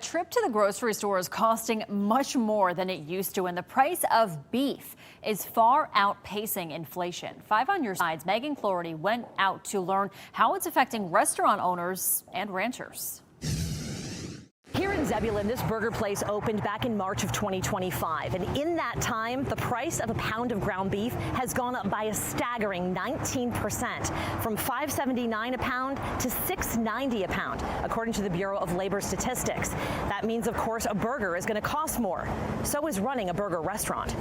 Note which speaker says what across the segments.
Speaker 1: trip to the grocery store is costing much more than it used to, and the price of beef is far outpacing inflation. 5 on your side's Megan Cloherty went out to learn how it's affecting restaurant owners and ranchers.
Speaker 2: Here in Zebulon, this burger place opened back in March of 2025, and in that time, the price of a pound of ground beef has gone up by a staggering 19%, from $5.79 a pound to $6.90 a pound, according to the Bureau of Labor Statistics. That means, of course, a burger is going to cost more. So is running a burger restaurant.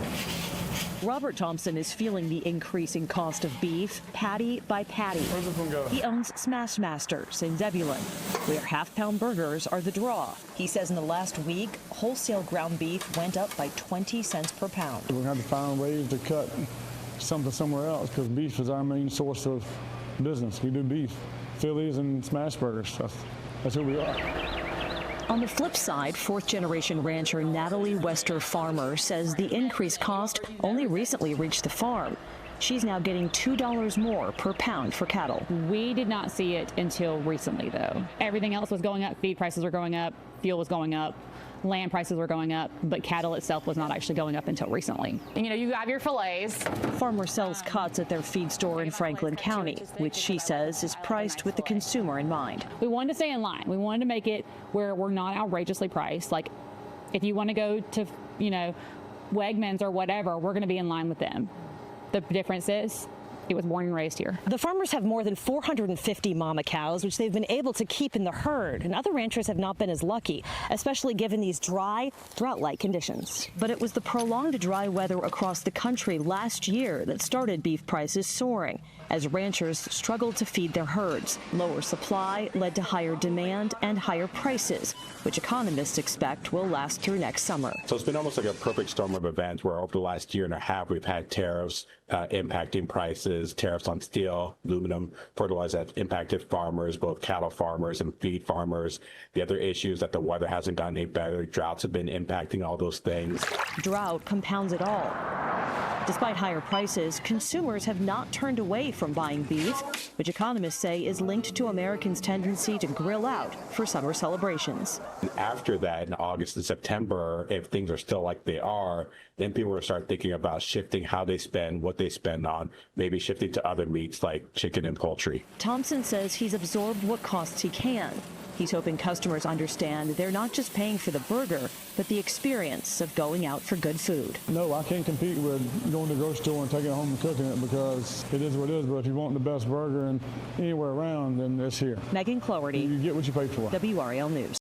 Speaker 3: Robert Thompson is feeling the increasing cost of beef, patty by patty.
Speaker 4: Where's this one go?
Speaker 3: He owns Smash Masters in Zebulon, where half-pound burgers are the draw. He says in the last week, wholesale ground beef went up by 20 cents per pound.
Speaker 4: We're going to have to find ways to cut something somewhere else, because beef is our main source of business. We do beef, Phillies, and smash burgers. That's who we are.
Speaker 3: On the flip side, fourth-generation rancher Natalie Wester Farmer says the increased cost only recently reached the farm. She's now getting $2 more per pound for cattle.
Speaker 5: We did not see it until recently, though. Everything else was going up. Feed prices were going up. Fuel was going up. Land prices were going up, but cattle itself was not actually going up until recently. You know, you have your fillets.
Speaker 3: Farmer sells cuts at their feed store in Franklin County, which she says is priced with the consumer in mind.
Speaker 5: We wanted to stay in line. We wanted to make it where we're not outrageously priced. Like, if you want to go to, you know, Wegmans or whatever, we're going to be in line with them. The difference is, it was born and raised here.
Speaker 2: The farmers have more than 450 mama cows, which they've been able to keep in the herd, and other ranchers have not been as lucky, especially given these dry, drought-like conditions.
Speaker 3: But it was the prolonged dry weather across the country last year that started beef prices soaring, as ranchers struggled to feed their herds. Lower supply led to higher demand and higher prices, which economists expect will last through next summer.
Speaker 6: So it's been almost like a perfect storm of events where over the last year and a half we've had tariffs impacting prices, tariffs on steel, aluminum, fertilizer that impacted farmers, both cattle farmers and feed farmers. The other issue is that the weather hasn't gotten any better. Droughts have been impacting all those things.
Speaker 3: Drought compounds it all. Despite higher prices, consumers have not turned away from buying beef, which economists say is linked to Americans' tendency to grill out for summer celebrations.
Speaker 6: And after that, in August and September, if things are still like they are, then people will start thinking about shifting how they spend, what they spend on, maybe shifting to other meats like chicken and poultry.
Speaker 3: Thompson says he's absorbed what costs he can. He's hoping customers understand they're not just paying for the burger, but the experience of going out for good food.
Speaker 4: No, I can't compete with going to the grocery store and taking it home and cooking it, because it is what it is. But if you want the best burger and anywhere around, then it's here.
Speaker 3: Megan Cloherty,
Speaker 4: You get what you pay for.
Speaker 3: WRAL News.